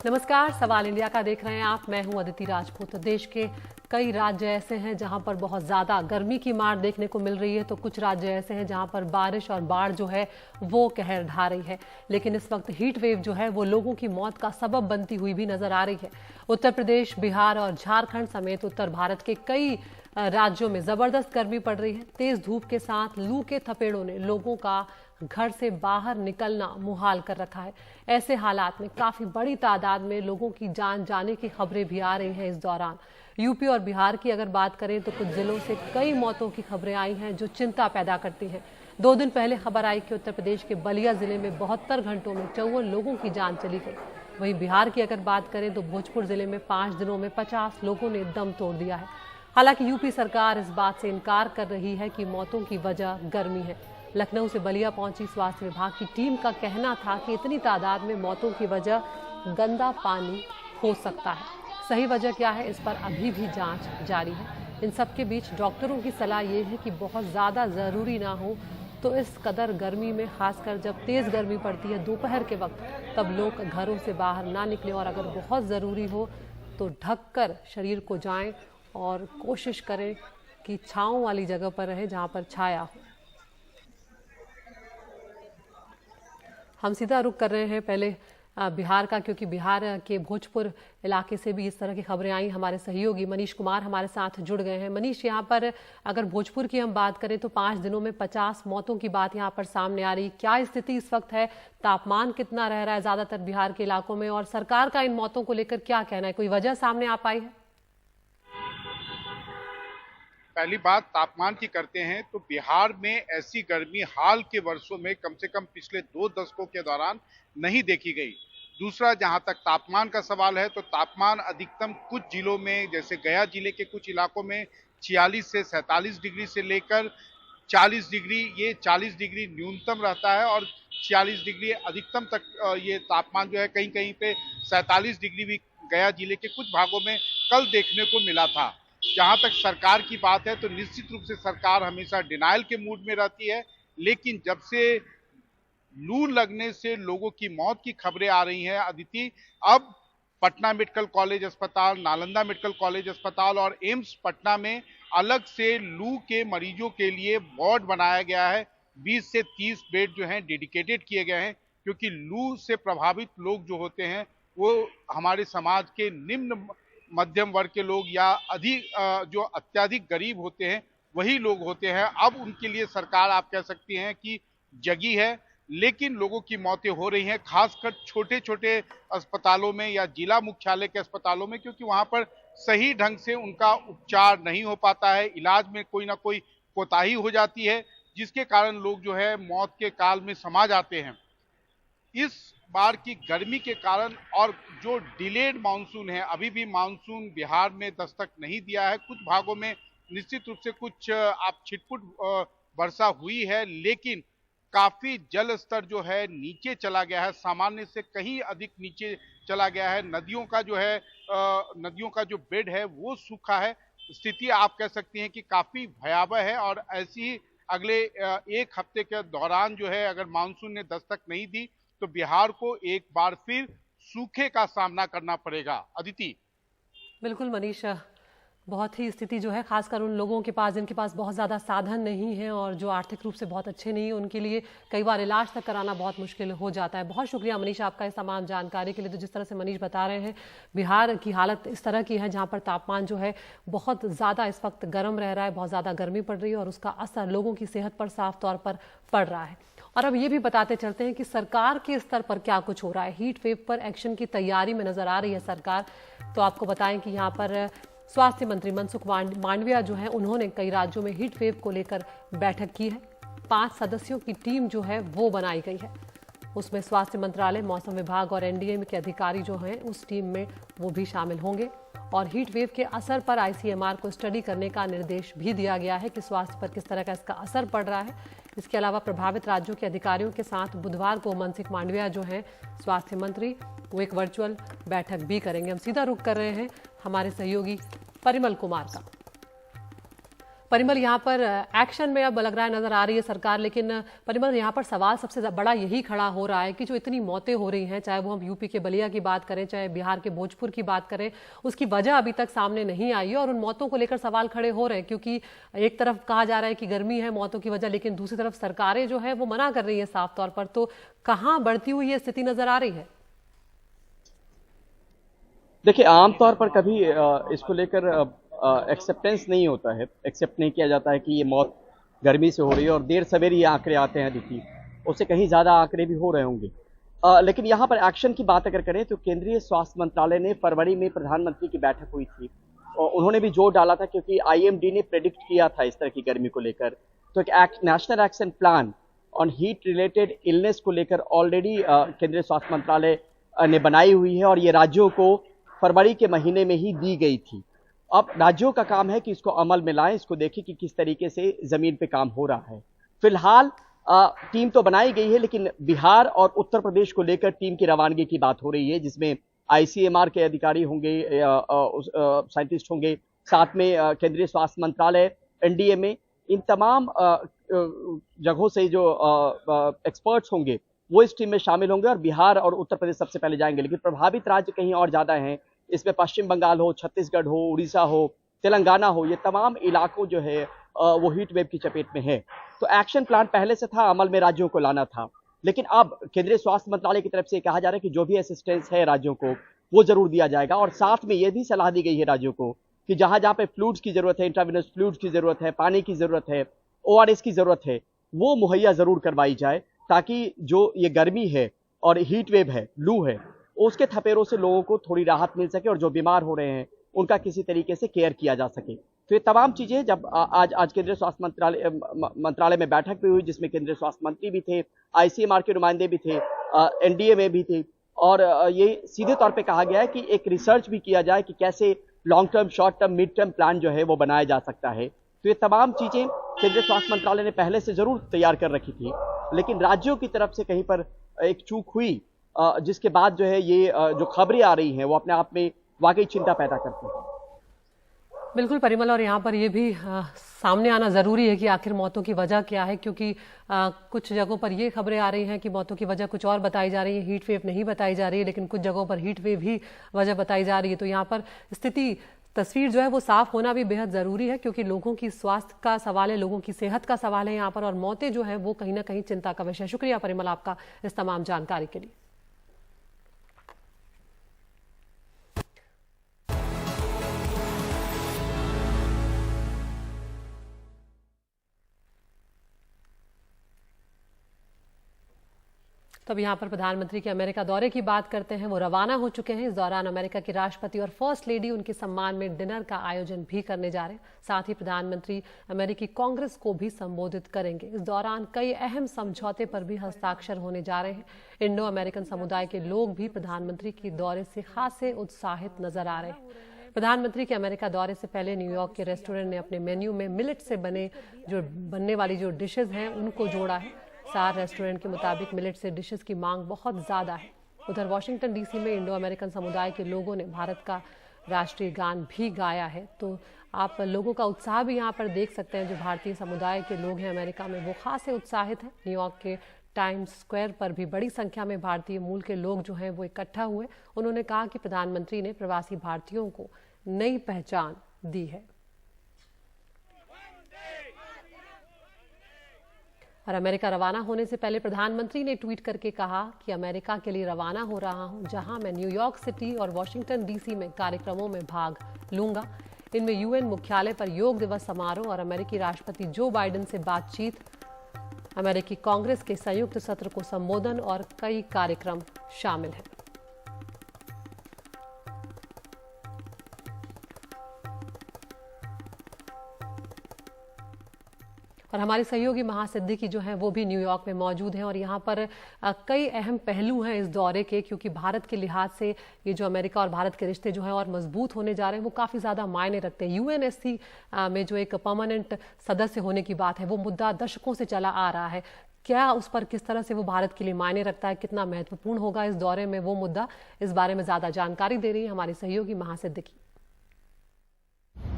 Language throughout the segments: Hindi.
नमस्कार, सवाल इंडिया का देख रहे हैं आप। मैं हूं अदिति राजपूत। देश के कई राज्य ऐसे हैं जहां पर बहुत ज्यादा गर्मी की मार देखने को मिल रही है, तो कुछ राज्य ऐसे हैं जहां पर बारिश और बाढ़ जो है वो कहर ढा रही है। लेकिन इस वक्त हीट वेव जो है वो लोगों की मौत का सबब बनती हुई भी नजर आ रही है। उत्तर प्रदेश, बिहार और झारखंड समेत उत्तर भारत के कई राज्यों में जबरदस्त गर्मी पड़ रही है। तेज धूप के साथ लू के थपेड़ों ने लोगों का घर से बाहर निकलना मुहाल कर रखा है। ऐसे हालात में काफी बड़ी तादाद में लोगों की जान जाने की खबरें भी आ रही हैं। इस दौरान यूपी और बिहार की अगर बात करें तो कुछ जिलों से कई मौतों की खबरें आई हैं जो चिंता पैदा करती हैं। 2 दिन पहले खबर आई कि उत्तर प्रदेश के बलिया जिले में 72 घंटों में 54 लोगों की जान चली गई। वहीं बिहार की अगर बात करें तो भोजपुर जिले में 5 दिनों में 50 लोगों ने दम तोड़ दिया है। हालांकि यूपी सरकार इस बात से इनकार कर रही है कि मौतों की वजह गर्मी है। लखनऊ से बलिया पहुंची स्वास्थ्य विभाग की टीम का कहना था कि इतनी तादाद में मौतों की वजह गंदा पानी हो सकता है। सही वजह क्या है, इस पर अभी भी जांच जारी है। इन सब के बीच डॉक्टरों की सलाह ये है कि बहुत ज़्यादा ज़रूरी ना हो तो इस कदर गर्मी में, खासकर जब तेज़ गर्मी पड़ती है दोपहर के वक्त, तब लोग घरों से बाहर ना निकलें और अगर बहुत ज़रूरी हो तो ढककर शरीर को जाएं और कोशिश करें कि छांव वाली जगह पर रहें जहाँ पर छाया हो। हम सीधा रुख कर रहे हैं पहले बिहार का, क्योंकि बिहार के भोजपुर इलाके से भी इस तरह की खबरें आई। हमारे सहयोगी मनीष कुमार हमारे साथ जुड़ गए हैं। मनीष, यहाँ पर अगर भोजपुर की हम बात करें तो 5 दिनों में 50 मौतों की बात यहाँ पर सामने आ रही। क्या स्थिति इस वक्त है? तापमान कितना रह रहा है ज्यादातर बिहार के इलाकों में, और सरकार का इन मौतों को लेकर क्या कहना है? कोई वजह सामने आ पाई है? पहली बात तापमान की करते हैं तो बिहार में ऐसी गर्मी हाल के वर्षों में कम से कम पिछले 2 दशकों के दौरान नहीं देखी गई। दूसरा, जहां तक तापमान का सवाल है तो तापमान अधिकतम कुछ जिलों में, जैसे गया जिले के कुछ इलाकों में 46 से 47 डिग्री से लेकर 40 डिग्री, ये 40 डिग्री न्यूनतम रहता है और 46 डिग्री अधिकतम तक ये तापमान जो है कहीं कहीं पे 47 डिग्री भी गया जिले के कुछ भागों में कल देखने को मिला था। जहां तक सरकार की बात है तो निश्चित रूप से सरकार हमेशा डिनायल के मूड में रहती है, लेकिन जब से लू लगने से लोगों की मौत की खबरें आ रही हैं अदिति, अब पटना मेडिकल कॉलेज अस्पताल, नालंदा मेडिकल कॉलेज अस्पताल और एम्स पटना में अलग से लू के मरीजों के लिए वार्ड बनाया गया है। 20 से 30 बेड जो हैं डेडिकेटेड किए गए हैं, क्योंकि लू से प्रभावित लोग जो होते हैं वो हमारे समाज के निम्न मध्यम वर्ग के लोग या अधिक जो अत्यधिक गरीब होते हैं वही लोग होते हैं। अब उनके लिए सरकार, आप कह सकती हैं कि जगी है, लेकिन लोगों की मौतें हो रही हैं, खासकर छोटे छोटे अस्पतालों में या जिला मुख्यालय के अस्पतालों में, क्योंकि वहां पर सही ढंग से उनका उपचार नहीं हो पाता है। इलाज में कोई ना कोई कोताही हो जाती है, जिसके कारण लोग जो है मौत के काल में समा जाते हैं। इस बार की गर्मी के कारण और जो डिलेड मानसून है, अभी भी मानसून बिहार में दस्तक नहीं दिया है। कुछ भागों में निश्चित रूप से कुछ आप छिटपुट वर्षा हुई है, लेकिन काफी जल स्तर जो है नीचे चला गया है, सामान्य से कहीं अधिक नीचे चला गया है। नदियों का जो है नदियों का जो बेड है वो सूखा है। स्थिति आप कह सकती हैं कि काफी भयावह है और ऐसी ही अगले 1 हफ्ते के दौरान जो है, अगर मानसून ने दस्तक नहीं दी तो बिहार को एक बार फिर सूखे का सामना करना पड़ेगा। अदिति। बिल्कुल मनीष, बहुत ही स्थिति जो है खासकर उन लोगों के पास जिनके पास बहुत ज़्यादा साधन नहीं है और जो आर्थिक रूप से बहुत अच्छे नहीं है, उनके लिए कई बार इलाज तक कराना बहुत मुश्किल हो जाता है। बहुत शुक्रिया मनीष आपका इस तमाम जानकारी के लिए। तो जिस तरह से मनीष बता रहे हैं, बिहार की हालत इस तरह की है जहाँ पर तापमान जो है बहुत ज़्यादा इस वक्त गर्म रह रहा है, बहुत ज़्यादा गर्मी पड़ रही है और उसका असर लोगों की सेहत पर साफ तौर पर पड़ रहा है। और अब ये भी बताते चलते हैं कि सरकार के स्तर पर क्या कुछ हो रहा है। हीट वेव पर एक्शन की तैयारी में नजर आ रही है सरकार। तो आपको बताएं कि यहाँ पर स्वास्थ्य मंत्री मनसुख मांडविया जो है, उन्होंने कई राज्यों में हीट वेव को लेकर बैठक की है। 5 सदस्यों की टीम जो है वो बनाई गई है। उसमें स्वास्थ्य मंत्रालय, मौसम विभाग और एनडीएम के अधिकारी जो हैं उस टीम में वो भी शामिल होंगे। और हीट वेव के असर पर आईसीएमआर को स्टडी करने का निर्देश भी दिया गया है कि स्वास्थ्य पर किस तरह का इसका असर पड़ रहा है। इसके अलावा प्रभावित राज्यों के अधिकारियों के साथ बुधवार को मनसुख मांडविया जो हैं स्वास्थ्य मंत्री, वो एक वर्चुअल बैठक भी करेंगे। हम सीधा रुख कर रहे हैं हमारे सहयोगी परिमल कुमार का। परिमल, यहाँ पर एक्शन में अब लग रहा है नजर आ रही है सरकार, लेकिन परिमल यहाँ पर सवाल सबसे बड़ा यही खड़ा हो रहा है कि जो इतनी मौतें हो रही हैं, चाहे वो हम यूपी के बलिया की बात करें, चाहे बिहार के भोजपुर की बात करें, उसकी वजह अभी तक सामने नहीं आई है और उन मौतों को लेकर सवाल खड़े हो रहे हैं। क्योंकि एक तरफ कहा जा रहा है कि गर्मी है मौतों की वजह, लेकिन दूसरी तरफ सरकारें जो है वो मना कर रही है साफ तौर पर। तो कहाँ बढ़ती हुई ये स्थिति नजर आ रही है? देखिए, आमतौर पर कभी इसको लेकर एक्सेप्टेंस नहीं होता है, एक्सेप्ट नहीं किया जाता है कि ये मौत गर्मी से हो रही है, और देर सवेर ये आंकड़े आते हैं। देखिए, उससे कहीं ज़्यादा आंकड़े भी हो रहे होंगे। लेकिन यहाँ पर एक्शन की बात अगर करें तो केंद्रीय स्वास्थ्य मंत्रालय ने फरवरी में प्रधानमंत्री की बैठक हुई थी और उन्होंने भी जोर डाला था, क्योंकि आईएमडी ने प्रेडिक्ट किया था इस तरह की गर्मी को लेकर। तो एक national action plan on heat related illness को लेकर ऑलरेडी केंद्रीय स्वास्थ्य मंत्रालय ने बनाई हुई है और ये राज्यों को फरवरी के महीने में ही दी गई थी। अब राज्यों का काम है कि इसको अमल में लाएं, इसको देखें कि किस तरीके से जमीन पे काम हो रहा है। फिलहाल टीम तो बनाई गई है, लेकिन बिहार और उत्तर प्रदेश को लेकर टीम की रवानगी की बात हो रही है, जिसमें आईसीएमआर के अधिकारी होंगे, साइंटिस्ट होंगे, साथ में केंद्रीय स्वास्थ्य मंत्रालय, एनडीएमए, इन तमाम जगहों से जो एक्सपर्ट्स होंगे वो इस टीम में शामिल होंगे और बिहार और उत्तर प्रदेश सबसे पहले जाएंगे। लेकिन प्रभावित राज्य कहीं और ज्यादा हैं, इसमें पश्चिम बंगाल हो, छत्तीसगढ़ हो, उड़ीसा हो, तेलंगाना हो, ये तमाम इलाकों जो है वो हीट वेव की चपेट में है। तो एक्शन प्लान पहले से था, अमल में राज्यों को लाना था, लेकिन अब केंद्रीय स्वास्थ्य मंत्रालय की तरफ से कहा जा रहा है कि जो भी असिस्टेंस है राज्यों को वो जरूर दिया जाएगा। और साथ में यह भी सलाह दी गई है राज्यों को कि जहां जहां पे फ्लूइड्स की जरूरत है, इंट्रावेनस फ्लूइड्स की जरूरत है, पानी की जरूरत है, ओआरएस की जरूरत है, वो मुहैया जरूर करवाई जाए, ताकि जो ये गर्मी है और हीट वेव है, लू है, उसके थपेरों से लोगों को थोड़ी राहत मिल सके और जो बीमार हो रहे हैं उनका किसी तरीके से केयर किया जा सके। तो ये तमाम चीजें जब आज केंद्रीय स्वास्थ्य मंत्रालय में बैठक भी हुई, जिसमें केंद्रीय स्वास्थ्य मंत्री भी थे, आईसीएमआर के नुमाइंदे भी थे, एनडीए में भी थे, और ये सीधे तौर पे कहा गया है कि एक रिसर्च भी किया जाए कि कैसे long term, short term, mid term plan जो है वो बनाया जा सकता है। तो ये तमाम चीजें केंद्रीय स्वास्थ्य मंत्रालय ने पहले से जरूर तैयार कर रखी थी, लेकिन राज्यों की तरफ से कहीं पर एक चूक हुई, जिसके बाद जो है ये जो खबरें आ रही हैं वो अपने आप में वाकई चिंता पैदा करती हैं। बिल्कुल परिमल, और यहाँ पर ये भी सामने आना ज़रूरी है कि आखिर मौतों की वजह क्या है, क्योंकि कुछ जगहों पर ये खबरें आ रही हैं कि मौतों की वजह कुछ और बताई जा रही है, हीट वेव नहीं बताई जा रही है, लेकिन कुछ जगहों पर हीट वेव ही वजह बताई जा रही है। तो यहाँ पर स्थिति, तस्वीर जो है वो साफ होना भी बेहद ज़रूरी है, क्योंकि लोगों की स्वास्थ्य का सवाल है, लोगों की सेहत का सवाल है यहाँ पर, और मौतें जो है वो कहीं ना कहीं चिंता का विषय। शुक्रिया परिमल आपका इस तमाम जानकारी के लिए। तो अब यहाँ पर प्रधानमंत्री के अमेरिका दौरे की बात करते हैं। वो रवाना हो चुके हैं। इस दौरान अमेरिका के राष्ट्रपति और फर्स्ट लेडी उनके सम्मान में डिनर का आयोजन भी करने जा रहे हैं। साथ ही प्रधानमंत्री अमेरिकी कांग्रेस को भी संबोधित करेंगे। इस दौरान कई अहम समझौते पर भी हस्ताक्षर होने जा रहे हैं। इंडो अमेरिकन समुदाय के लोग भी प्रधानमंत्री के दौरे से खासे उत्साहित नजर आ रहे हैं। प्रधानमंत्री के अमेरिका दौरे से पहले न्यूयॉर्क के रेस्टोरेंट ने अपने मेन्यू में मिलेट से बनने वाली जो डिशेज हैं उनको जोड़ा है। सार रेस्टोरेंट के मुताबिक मिलेट से डिशेस की मांग बहुत ज्यादा है। उधर वाशिंगटन डीसी में इंडो अमेरिकन समुदाय के लोगों ने भारत का राष्ट्रीय गान भी गाया है। तो आप लोगों का उत्साह भी यहाँ पर देख सकते हैं। जो भारतीय समुदाय के लोग हैं अमेरिका में वो खासे उत्साहित हैं। न्यूयॉर्क के टाइम्स स्क्वायर पर भी बड़ी संख्या में भारतीय मूल के लोग जो हैं वो इकट्ठा हुए। उन्होंने कहा कि प्रधानमंत्री ने प्रवासी भारतीयों को नई पहचान दी है। और अमेरिका रवाना होने से पहले प्रधानमंत्री ने ट्वीट करके कहा कि अमेरिका के लिए रवाना हो रहा हूं, जहां मैं न्यूयॉर्क सिटी और वॉशिंगटन डीसी में कार्यक्रमों में भाग लूंगा। इनमें यूएन मुख्यालय पर योग दिवस समारोह और अमेरिकी राष्ट्रपति जो बाइडेन से बातचीत, अमेरिकी कांग्रेस के संयुक्त सत्र को संबोधन और कई कार्यक्रम शामिल हैं। और हमारे सहयोगी महासिद्दीकी जो हैं वो भी न्यूयॉर्क में मौजूद हैं। और यहाँ पर कई अहम पहलू हैं इस दौरे के, क्योंकि भारत के लिहाज से ये जो अमेरिका और भारत के रिश्ते जो हैं और मजबूत होने जा रहे हैं वो काफ़ी ज़्यादा मायने रखते हैं। यूएनएससी में जो एक परमानेंट सदस्य होने की बात है वो मुद्दा दशकों से चला आ रहा है। क्या उस पर किस तरह से वो भारत के लिए मायने रखता है, कितना महत्वपूर्ण होगा इस दौरे में वो मुद्दा, इस बारे में ज़्यादा जानकारी दे रही है हमारी सहयोगी महासिद्दीकी।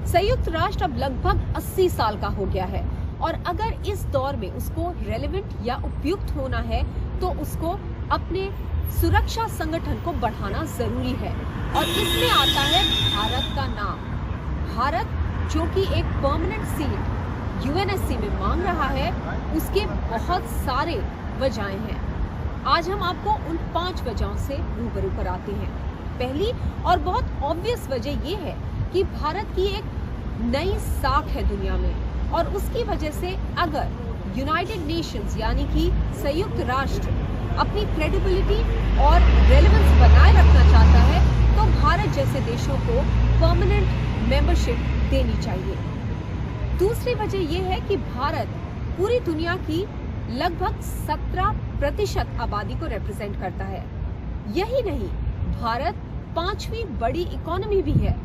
संयुक्त राष्ट्र अब लगभग 80 साल का हो गया है और अगर इस दौर में उसको रेलेवेंट या उपयुक्त होना है तो उसको अपने सुरक्षा संगठन को बढ़ाना जरूरी है और इसमें आता है भारत का नाम। भारत जो कि एक परमानेंट सीट यूएनएससी में मांग रहा है, उसके बहुत सारे वजहें हैं। आज हम आपको उन 5 वजहों से रूबरू कराते हैं। पहली और बहुत ऑब्वियस वजह ये है कि भारत की एक नई साख है दुनिया में और उसकी वजह से अगर यूनाइटेड नेशंस यानी कि संयुक्त राष्ट्र अपनी क्रेडिबिलिटी और रेलेवेंस बनाए रखना चाहता है तो भारत जैसे देशों को परमानेंट मेंबरशिप देनी चाहिए। दूसरी वजह यह है कि भारत पूरी दुनिया की लगभग 17% आबादी को रिप्रेजेंट करता है। यही नहीं, भारत 5वीं बड़ी इकोनॉमी भी है।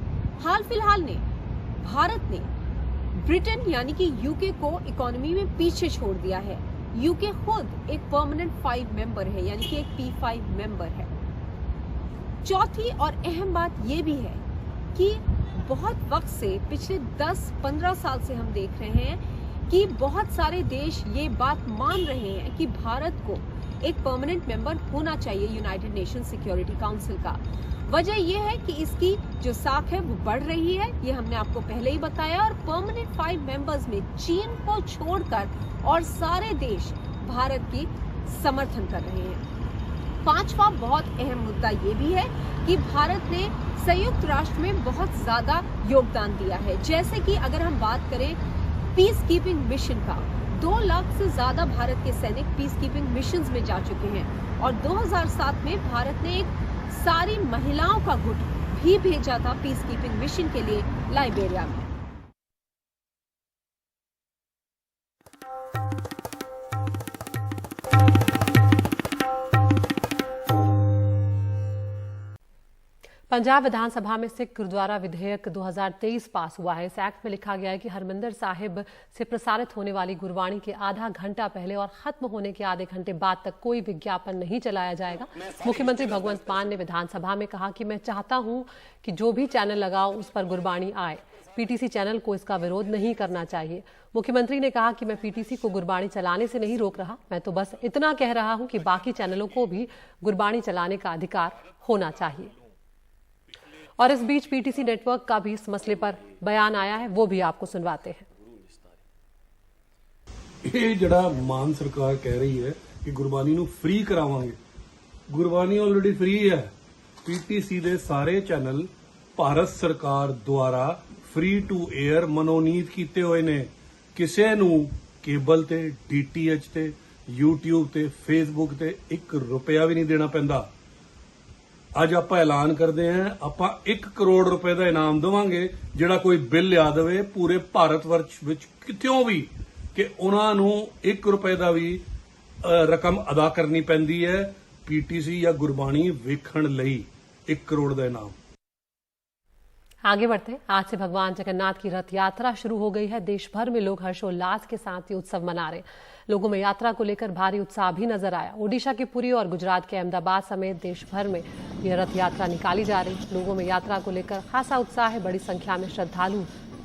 हाल फिलहाल में भारत ने ब्रिटेन यानी कि यूके को इकोनॉमी में पीछे छोड़ दिया है। यूके खुद एक परमानेंट 5 मेंबर है यानी कि एक P5 मेंबर है। चौथी और अहम बात यह भी है कि बहुत वक्त से पिछले 10-15 साल से हम देख रहे हैं कि बहुत सारे देश ये बात मान रहे हैं कि भारत को एक परमानेंट मेंबर होना चाहिए यूनाइटेड नेशन सिक्योरिटी काउंसिल का। वजह यह है कि इसकी जो साख है वो बढ़ रही है, ये हमने आपको पहले ही बताया, और परमानेंट 5 मेंबर्स में चीन को छोड़कर और सारे देश भारत की समर्थन कर रहे हैं। 5वां बहुत अहम मुद्दा ये भी है कि भारत ने संयुक्त राष्ट्र में बहुत ज्यादा योगदान दिया है। जैसे कि अगर हम बात करें पीस कीपिंग मिशन का, 2 लाख से ज्यादा भारत के सैनिक पीस कीपिंग मिशंस में जा चुके हैं और 2007 में भारत ने एक सारी महिलाओं का गुट भी भेजा था पीस कीपिंग मिशन के लिए लाइबेरिया में। पंजाब विधानसभा में सिख गुरुद्वारा विधेयक 2023 पास हुआ है। इस एक्ट में लिखा गया है कि हरमंदिर साहिब से प्रसारित होने वाली गुरबाणी के आधा घंटा पहले और खत्म होने के आधे घंटे बाद तक कोई विज्ञापन नहीं चलाया जाएगा। मुख्यमंत्री भगवंत मान ने विधानसभा में कहा कि मैं चाहता हूं कि जो भी चैनल लगाओ उस पर गुरबाणी आए। पीटीसी चैनल को इसका विरोध नहीं करना चाहिए। मुख्यमंत्री ने कहा कि मैं पीटीसी को गुरबाणी चलाने से नहीं रोक रहा, मैं तो बस इतना कह रहा हूं कि बाकी चैनलों को भी गुरबाणी चलाने का अधिकार होना चाहिए। और इस बीच पीटीसी नेटवर्क का भी इस मसले पर बयान आया है, वो भी आपको सुनवाते हैं। ये जड़ा मान सरकार कह रही है कि गुरबानी नू फ्री करावांगे, गुरबानी ऑलरेडी फ्री है। पीटीसी दे सारे चैनल भारत सरकार द्वारा फ्री टू एयर मनोनीत कीते हुए ने। किसे नू केबल ते, डीटीएच ते, यूट्यूब ते, फेसबुक ते 1 रुपया भी नहीं देना पैंदा। ਅੱਜ ਆਪਾਂ ਐਲਾਨ ਕਰਦੇ ਆਂ ਆਪਾਂ 1 ਕਰੋੜ ਰੁਪਏ ਦਾ ਇਨਾਮ ਦੇਵਾਂਗੇ ਜਿਹੜਾ ਕੋਈ ਬਿੱਲ ਲਿਆ ਦੇਵੇ ਪੂਰੇ ਭਾਰਤ ਵਰਸ਼ ਵਿੱਚ ਕਿਤਿਓਂ ਵੀ ਕਿ ਉਹਨਾਂ ਨੂੰ 1 ਰੁਪਏ ਦਾ ਵੀ ਰਕਮ ਅਦਾ ਕਰਨੀ ਪੈਂਦੀ ਹੈ ਪੀਟੀਸੀ ਜਾਂ ਗੁਰਬਾਣੀ ਵੇਖਣ ਲਈ 1 ਕਰੋੜ ਦਾ ਇਨਾਮ। आगे बढ़ते हैं। आज से भगवान जगन्नाथ की रथ यात्रा शुरू हो गई है। देश भर में लोग हर्षोल्लास के साथ ये उत्सव मना रहे हैं। लोगों में यात्रा को लेकर भारी उत्साह भी नजर आया। ओडिशा के पुरी और गुजरात के अहमदाबाद समेत देश भर में यह रथ यात्रा निकाली जा रही है। लोगों में यात्रा को लेकर खासा उत्साह है। बड़ी संख्या में श्रद्धालु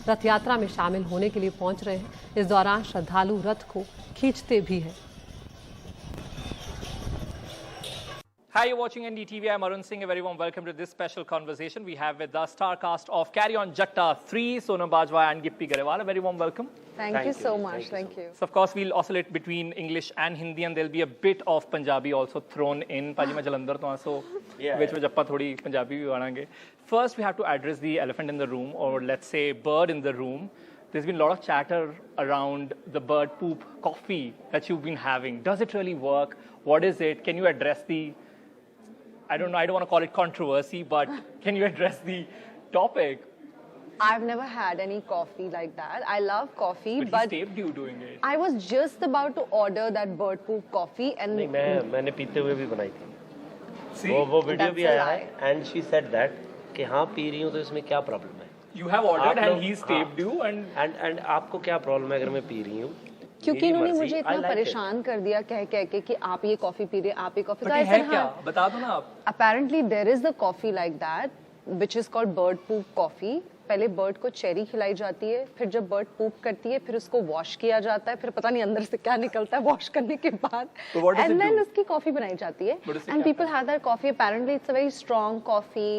रथ यात्रा में शामिल होने के लिए पहुंच रहे हैं। इस दौरान श्रद्धालु रथ को खींचते भी हैं। Hi, you're watching NDTV. I'm Arun Singh. A very warm welcome to this special conversation we have with the star cast of Carry On Jatta 3, Sonam Bajwa and Gippy Garewal. A very warm welcome. Thank you so much. Thank you. So, of course, we'll oscillate between English and Hindi, and there'll be a bit of Punjabi also thrown in. Paji main Jalandhar to so which appa thodi Punjabi bhi varange. First, we have to address the elephant in the room, or let's say bird in the room. There's been a lot of chatter around the bird poop coffee that you've been having. Does it really work? What is it? Can you address the I don't know, I don't want to call it controversy, but can you address the topic? I've never had any coffee like that. I love coffee, but he taped you doing it. I was just about to order that bird poop coffee and नहीं मैंने पीते हुए भी बनाई थी। See? वो वीडियो भी That's a आया है and she said that कि हाँ पी रही हूँ तो इसमें क्या प्रॉब्लम है? You have ordered and he's taped you and आपको क्या प्रॉब्लम है अगर मैं पी रही हूँ? क्योंकि इन्होंने मुझे इतना परेशान कर दिया कह के कि आप ये कॉफी पी रहे हैं, आप ये कॉफी का है क्या? बता दो ना आप। Apparently there is a coffee like that which is called bird poop coffee पहले बर्ड को चेरी खिलाई जाती है, फिर जब बर्ड पूप करती है फिर उसको वॉश किया जाता है, फिर पता नहीं अंदर से क्या निकलता है वॉश करने के बाद, एंड देन उसकी कॉफी बनाई जाती है, and people have that coffee. Apparently it's a very strong coffee.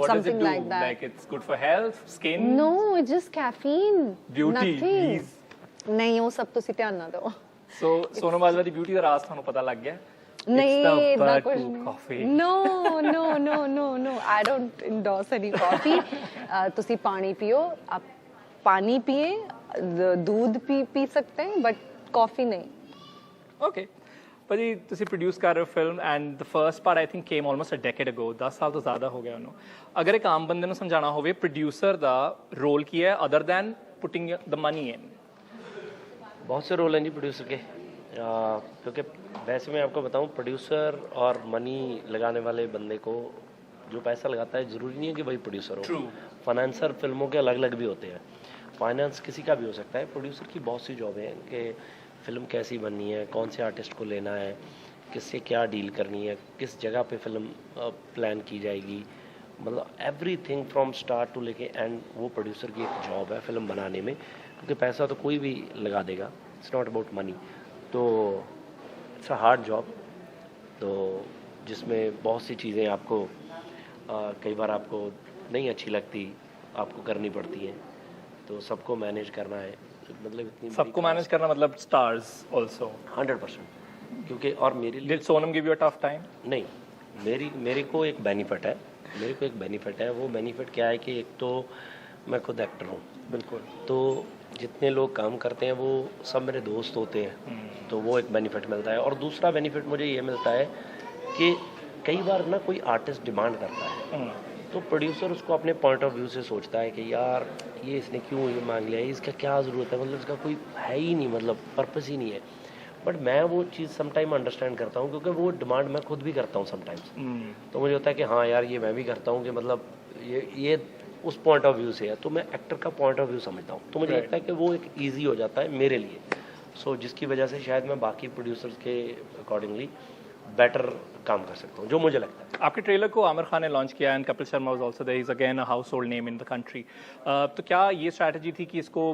Something like that. Like it's good for health, skin? No, it's just caffeine. Beauty, Nothing. नहीं वो सब तुसी ध्यान ना दो. So सोनम बाजवा दी ब्यूटी दा राज थानू पता लग गया? नहीं इतना कुछ coffee. No. I don't endorse any coffee. तुसी पानी पियो, आप पानी पिए, दूध पी सकते हैं, but coffee नहीं. Okay. ਭਾਜੀ ਤੁਸੀਂ ਪ੍ਰੋਡਿਊਸ ਕਰ ਰਹੇ ਹੋ film and the first part I think came almost a decade ago 10 ਸਾਲ ਤੋਂ ਜ਼ਿਆਦਾ ਹੋ ਗਿਆ ਉਹਨੂੰ ਅਗਰ ਇੱਕ ਆਮ ਬੰਦੇ ਨੂੰ ਸਮਝਾਉਣਾ ਹੋਵੇ ਪ੍ਰੋਡਿਊਸਰ ਦਾ ਰੋਲ ਕੀ ਹੈ other than putting the money in बहुत से रोल हैं जी प्रोड्यूसर के, क्योंकि वैसे मैं आपको बताऊं प्रोड्यूसर और मनी लगाने वाले बंदे को जो पैसा लगाता है ज़रूरी नहीं है कि वही प्रोड्यूसर हो. फाइनेंसर फिल्मों के अलग अलग भी होते हैं, फाइनेंस किसी का भी हो सकता है. प्रोड्यूसर की बहुत सी जॉब है कि फिल्म कैसी बननी है, कौन से आर्टिस्ट को लेना है, किससे क्या डील करनी है, किस जगह पे फिल्म प्लान की जाएगी, मतलब एवरीथिंग फ्रॉम स्टार्ट टू लेके एंड वो प्रोड्यूसर की एक जॉब है फिल्म बनाने में, क्योंकि पैसा तो कोई भी लगा देगा, इट्स नॉट अबाउट मनी. तो इट्स अ हार्ड जॉब, तो जिसमें बहुत सी चीज़ें आपको कई बार आपको नहीं अच्छी लगती, आपको करनी पड़ती हैं, तो सबको मैनेज करना है. मतलब इतनी सबको मैनेज करना मतलब स्टार्स आल्सो 100%, क्योंकि और मेरे लिए did Sonam give you a tough time? नहीं, मेरे को एक बेनिफिट है. वो बेनिफिट क्या है कि एक तो मैं खुद एक्टर हूँ. बिल्कुल. तो जितने लोग काम करते हैं वो सब मेरे दोस्त होते हैं, तो वो एक बेनिफिट मिलता है. और दूसरा बेनिफिट मुझे ये मिलता है कि कई बार ना कोई आर्टिस्ट डिमांड करता है, तो प्रोड्यूसर उसको अपने पॉइंट ऑफ व्यू से सोचता है कि यार ये इसने क्यों ये मांग लिया, इसका क्या ज़रूरत है, मतलब इसका कोई है ही नहीं, मतलब पर्पस ही नहीं है. बट मैं वो चीज़ समटाइम अंडरस्टैंड करता हूँ, क्योंकि वो डिमांड मैं खुद भी करता हूँ समटाइम्स. तो मुझे होता है कि हाँ यार ये मैं भी करता हूँ कि मतलब ये उस पॉइंट ऑफ व्यू से है, तो मैं एक्टर का पॉइंट ऑफ व्यू समझता हूँ, तो मुझे लगता है कि वो एक ईजी हो जाता है मेरे लिए. सो जिसकी वजह से शायद मैं बाकी प्रोड्यूसर्स के अकॉर्डिंगली बेटर काम कर सकता हूँ, जो मुझे लगता है. आपके ट्रेलर को आमिर खान ने लॉन्च किया and Kapil Sharma was also there, he is again a household name in the country. तो क्या ये स्ट्रैटेजी थी कि इसको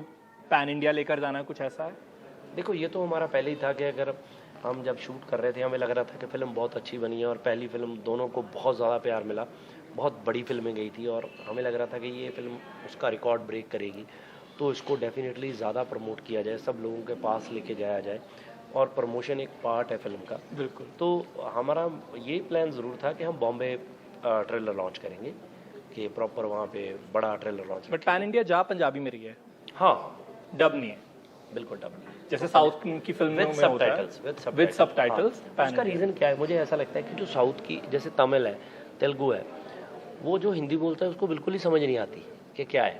पैन इंडिया लेकर जाना है, कुछ ऐसा है? देखो ये तो हमारा पहले ही था कि अगर हम जब शूट कर रहे थे हमें लग रहा था कि फिल्म बहुत अच्छी बनी है, और पहली फिल्म दोनों को बहुत ज़्यादा प्यार मिला, बहुत बड़ी फिल्में गई थी, और हमें लग रहा था कि ये फिल्म उसका रिकॉर्ड ब्रेक करेगी, तो इसको डेफिनेटली ज़्यादा प्रमोट किया जाए, सब लोगों के पास लेके जाया जाए, और प्रमोशन एक पार्ट है फिल्म का. बिल्कुल. तो हमारा ये प्लान ज़रूर था कि हम बॉम्बे ट्रेलर लॉन्च करेंगे, कि प्रॉपर वहाँ पे बड़ा trailer launch. But pan India जा पंजाबी में रही है? हाँ, डब नहीं है? बिल्कुल डब नहीं, जैसे साउथ की फिल्म में होता है विद सबटाइटल्स. उसका रीज़न क्या है, मुझे ऐसा लगता है कि जो साउथ की जैसे तमिल है, तेलुगु है, वो जो हिंदी बोलता है उसको बिल्कुल ही समझ नहीं आती कि क्या है.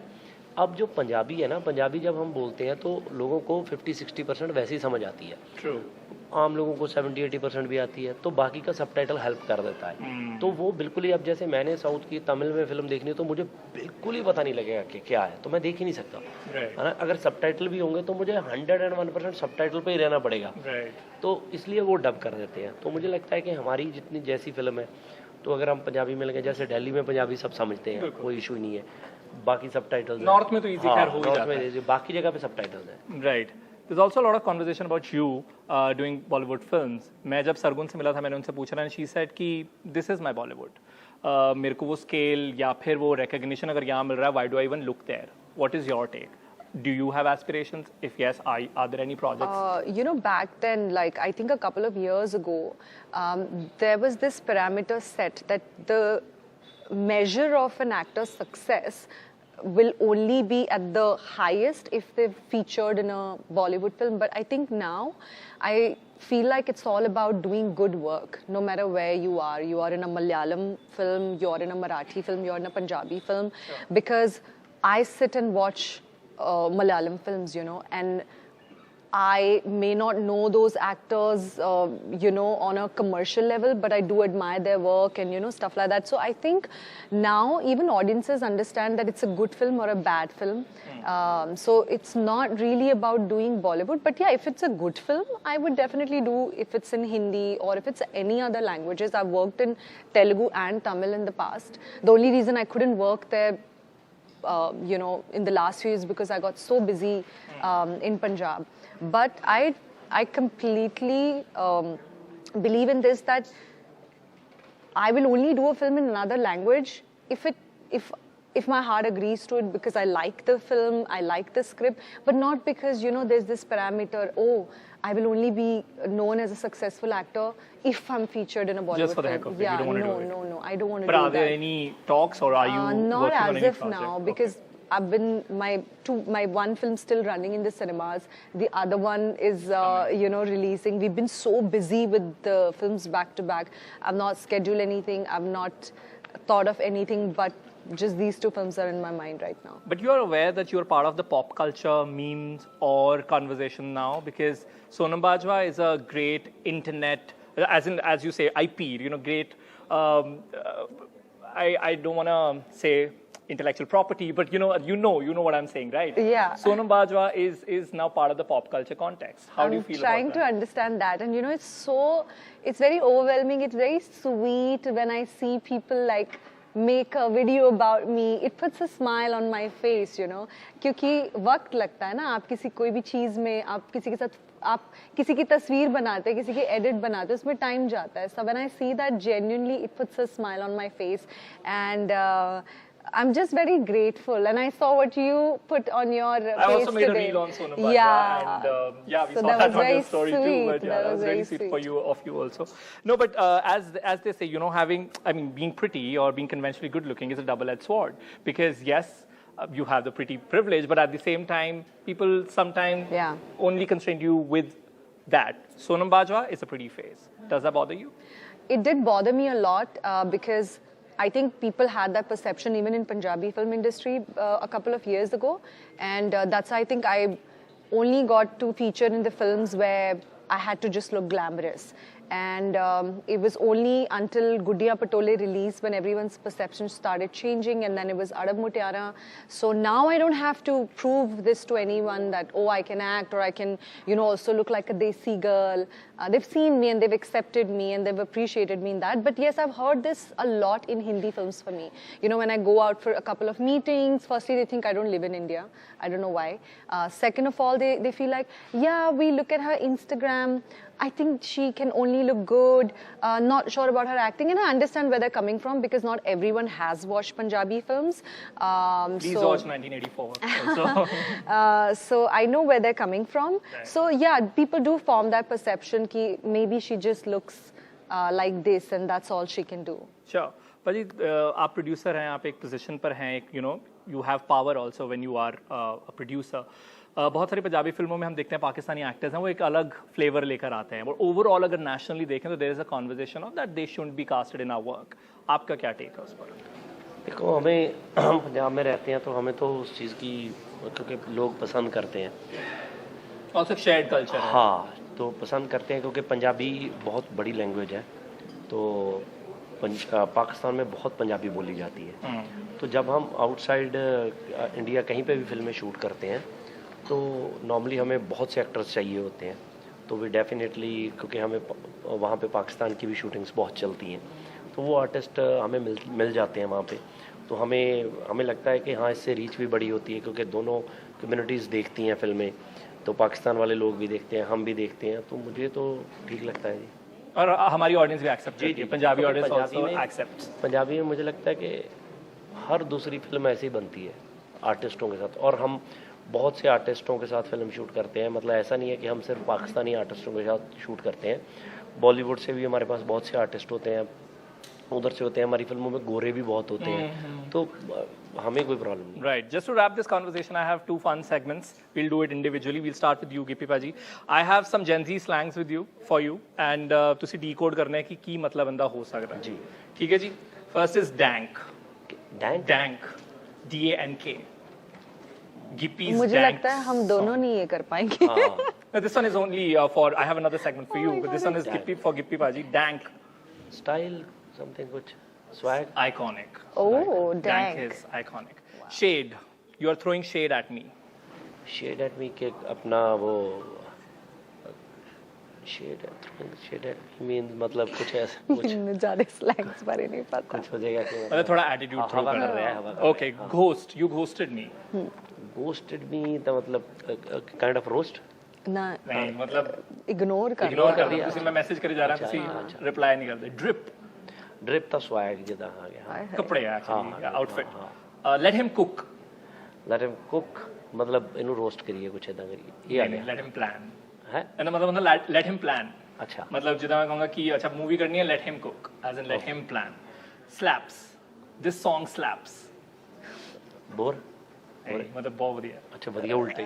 अब जो पंजाबी है ना, पंजाबी जब हम बोलते हैं तो लोगों को 50-60% वैसे ही समझ आती है. ट्रू. आम लोगों को 70-80% भी आती है, तो बाकी का सबटाइटल हेल्प कर देता है. तो वो बिल्कुल ही, अब जैसे मैंने साउथ की तमिल में फिल्म देखनी है तो मुझे बिल्कुल ही पता नहीं लगेगा कि क्या है, तो मैं देख ही नहीं सकता है ना. अगर सबटाइटल भी होंगे तो मुझे 101% सबटाइटल पे ही रहना पड़ेगा. तो इसलिए वो डब कर देते हैं. तो मुझे लगता है कि हमारी जितनी जैसी फिल्म है, तो अगर हम पंजाबी में लगे, जैसे दिल्ली में पंजाबी सब समझते हैं, कोई इशू नहीं है, बाकी सबटाइटल्स नॉर्थ में तो इजी खैर हो ही जाता है, बाकी जगह पे सबटाइटल्स हैं. Right. There's also a lot of conversation about you doing Bollywood films. मैं जब सरगुन से मिला था मैंने उनसे पूछा ना, she said कि this is my Bollywood. मेरे को वो स्केल या फिर वो recognition अगर यहाँ मिल रहा है, why do I even look there? What is your take? Do you have aspirations? If yes, are there any projects? You know, back then, like I think a couple of years ago, there was this parameter set that the measure of an actor's success will only be at the highest if they've featured in a Bollywood film. But I think now, I feel like it's all about doing good work, no matter where you are. You are in a Malayalam film, you're in a Marathi film, you're in a Punjabi film. Sure. Because I sit and watch Malayalam films, you know, and I may not know those actors, you know, on a commercial level, but I do admire their work and, you know, stuff like that. So I think now even audiences understand that it's a good film or a bad film. So it's not really about doing Bollywood. But yeah, if it's a good film, I would definitely do, if it's in Hindi or if it's any other languages. I've worked in Telugu and Tamil in the past. The only reason I couldn't work there you know, in the last few years because I got so busy in Punjab. But I completely believe in this, that I will only do a film in another language if my heart agrees to it, because I like the film, I like the script, but not because, you know, there's this parameter, oh, I will only be known as a successful actor if I'm featured in a Bollywood film. Just for the heck of it, you don't want to do it. No, I don't want to do that. But are there any talks, or are you not working on as any if project? now, because I've been my one film still running in the cinemas. The other one is you know, releasing. We've been so busy with the films back to back. I've not scheduled anything. I've not thought of anything, but just these two films are in my mind right now. But you are aware that you are part of the pop culture memes or conversation now, because Sonam Bajwa is a great internet, as you say, IP. You know, great. I don't want to say intellectual property, but you know what I'm saying, right? Yeah. Sonam Bajwa is now part of the pop culture context. How do you feel about that? I'm trying to understand that, and you know, it's very overwhelming. It's very sweet when I see people like make a video about me. It puts a smile on my face, you know, क्योंकि वक्त लगता है ना, आप किसी कोई भी चीज में आप किसी के साथ आप किसी की तस्वीर बनाते हैं, किसी की edit बनाते हैं, उसमें time जाता है. So when I see that, genuinely it puts a smile on my face, and I'm just very grateful. And I saw what you put on your face I also made today. a reel on Sonam Bajwa, Yeah. and yeah, we So saw that that was on very your story too. sweet. But yeah, that was very sweet for you, of you also. No, but as they say, you know, being pretty or being conventionally good looking is a double-edged sword, because yes, you have the pretty privilege, but at the same time, people sometimes only constrain you with that. Sonam Bajwa is a pretty face. Does that bother you? It did bother me a lot because I think people had that perception even in Punjabi film industry a couple of years ago, and that's why I think I only got to feature in the films where I had to just look glamorous. And it was only until Guddiya Patole released when everyone's perception started changing, and then it was Arab Mutiara. So now I don't have to prove this to anyone that, oh, I can act, or I can, you know, also look like a Desi girl. They've seen me and they've accepted me and they've appreciated me in that. But yes, I've heard this a lot in Hindi films for me. You know, when I go out for a couple of meetings, firstly, they think I don't live in India. I don't know why. Second of all, they feel like, yeah, we look at her Instagram, I think she can only look good, not sure about her acting. And I understand where they're coming from, because not everyone has watched Punjabi films. Please watch 1984 also. So I know where they're coming from. Right. So yeah, people do form that perception that maybe she just looks like this and that's all she can do. Sure. But आप producer हैं, आप एक position पर हैं, you know, you have power also when you are a producer. बहुत सारी पंजाबी फिल्मों में हम देखते हैं पाकिस्तानी एक्टर्स हैं, वो एक अलग फ्लेवर लेकर आते हैं, और ओवरऑल अगर नेशनली देखें तो there is a conversation of that they should be casted in our work. आपका क्या टेक है उस पर? देखो, हम पंजाब में रहते हैं तो हमें तो उस चीज़ की, क्योंकि लोग पसंद करते हैं, ऑल्सो शेयर्ड कल्चर है. हाँ, तो पसंद करते हैं क्योंकि पंजाबी बहुत बड़ी लैंग्वेज है, तो पाकिस्तान में बहुत पंजाबी बोली जाती है. तो जब हम आउटसाइड इंडिया कहीं पे भी फिल्में शूट करते हैं तो नॉर्मली हमें बहुत से एक्टर्स चाहिए होते हैं, तो वे डेफिनेटली, क्योंकि हमें वहाँ पे पाकिस्तान की भी शूटिंग्स बहुत चलती हैं, तो वो आर्टिस्ट हमें मिल जाते हैं वहाँ पे. तो हमें लगता है कि हाँ, इससे रीच भी बड़ी होती है, क्योंकि दोनों कम्युनिटीज़ देखती हैं फिल्में, तो पाकिस्तान वाले लोग भी देखते हैं, हम भी देखते हैं, तो मुझे तो ठीक लगता है जी. और हमारी ऑडियंस भी एक्सेप्ट करती है, Punjabi audience also accepts. Punjabi में मुझे लगता है कि हर दूसरी फिल्म ऐसी बनती है आर्टिस्टों के साथ, और हम बहुत से आर्टिस्टों के साथ फिल्म शूट करते हैं. मतलब ऐसा नहीं है कि हम सिर्फ पाकिस्तानी आर्टिस्टों के साथ शूट करते हैं, बॉलीवुड से भी हमारे पास बहुत से आर्टिस्ट होते हैं, उधर से होते हैं. हमारी फिल्मों में गोरे भी बहुत होते हैं, तो हमें कोई प्रॉब्लम नहीं. Right. Just to wrap this conversation, I have two fun segments. We'll do it individually. We'll start with you, Gippy Paji. I have some Gen Z slangs with you, for you, and तुसी decode करना है कि की मतलब बंदा हो सकता है. जी. ठीक है जी. First is dank. Dank. Dank. D-A-N-K. Gippy's मुझे लगता है हम दोनों नहीं ये कर पाएंगे. No, this one is only for. I have another segment for you, but this one is Gippy for Gippy Paji. Dank. Style, something कुछ. Swag. Iconic. Oh, dank is iconic. Wow. Shade. You are throwing shade at me. Shade at me के अपना वो शेडेड मीन मतलब कुछ ऐसा कुछ ज्यादा स्लैंग्स बारे नहीं पता। कुछ हो जाएगा कि मतलब थोड़ा एटीट्यूड थ्रो हवा कर कर रहे रहा है, हैं। हवा कर रहा है। Okay, ghost, you ghosted me. Ghosted me तो मतलब काइंड ऑफ रोस्ट। ना नहीं मतलब इग्नोर कर इग्नोर कर दिया। दिया, किसी मैं मैसेज करे जा रहा हूं, किसी रिप्लाई नहीं करते। ड्रिप, ड्रिप तो स्वैग जिदा आ गया। कपड़े actually, outfit. Late him cook, late him cook मतलब इन्हों रोस्ट करिए कुछ इदा करिए, ये आ गया लेट हिम प्लान है। एंड मतलब लेट हिम प्लान, अच्छा मतलब जिदा मैं कहूंगा कि अच्छा मूवी करनी है, let him cook, as in let him plan. Slaps, this song slaps. बोर मतलब बहुत बढ़िया। अच्छा बढ़िया उल्टे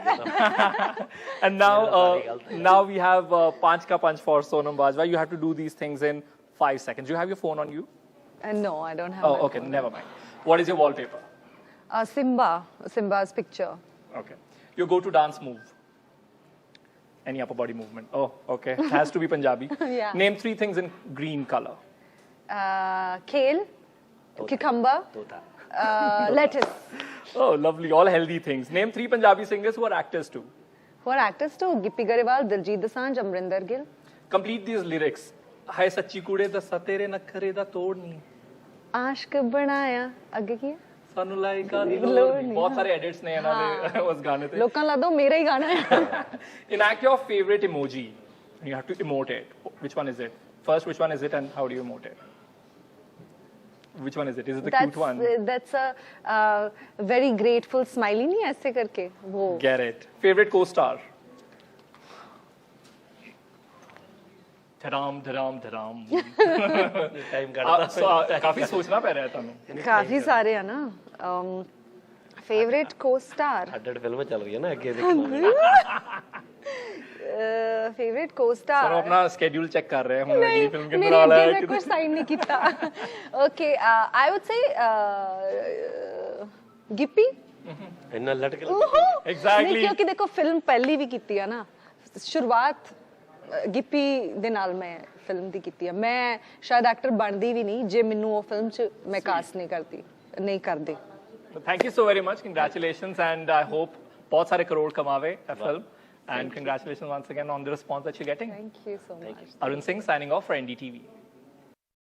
And now we have Panch Ka Punch for Sonam Bajwa. You have to do these things in 5 seconds. Do you have your phone on you? No, I don't have. Oh, my okay, phone. never mind. What is your wallpaper? Simba's picture. Okay. Your go-to dance move? Any upper body movement? Oh, okay. It has to be Punjabi. Yeah. Name 3 things in green color. Kale, cucumber, तोता lettuce. Oh, lovely. All healthy things. Name 3 Punjabi singers who are actors too. For actors too, Gippy Garewal, Diljit Dosanjh, Amrinder Gill. Complete these lyrics. हाय सच्ची कुड़े दसा तेरे नखरे दा तोड़ नहीं, आशिक बनाया आगे की सानू लाइका दी लोड़ लोड़ नहीं। नहीं। बहुत सारे edits ने इन्होंने उस गाने पे। लोकां ला दो मेरा ही गाना है। Enact your favorite emoji. You have to emote it. Which one is it? First, which one is it and how do you emote it? Which one is it? Is it the cute one? That's a very grateful smiley नहीं ऐसे करके वो। Get it. Favorite co-star? धड़ाम धड़ाम धड़ाम। टाइम काटता काफी सोचना पड़ रहा है तुम्हें। काफी सारे है ना। फेवरेट को स्टार, 100 फिल्में चल रही है ना आगे देखना। फेवरेट को सर स्टार अपना स्केड्यूल चेक कर रहे हैं हम अगली फिल्म के मेरे अंदर वाला आगे है में कुछ साइन नहीं किया। Okay, I would say Gippy. इन्ना लटके Exactly. नहीं, क्योंकि देखो फिल्म पहली भी की है ना, शुरुआत गिप्पी दे नाल मैं फिल्म दी की है। मैं शायद एक्टर बनदी भी नहीं जे मैनू वो फिल्म च मैं कास्ट नहीं करदी। Thank you so very much. Congratulations and I hope बहुत सारे करोड़ कमावे a film. And congratulations once again on the response that you're getting. Thank you so much. Arun Singh signing off for NDTV.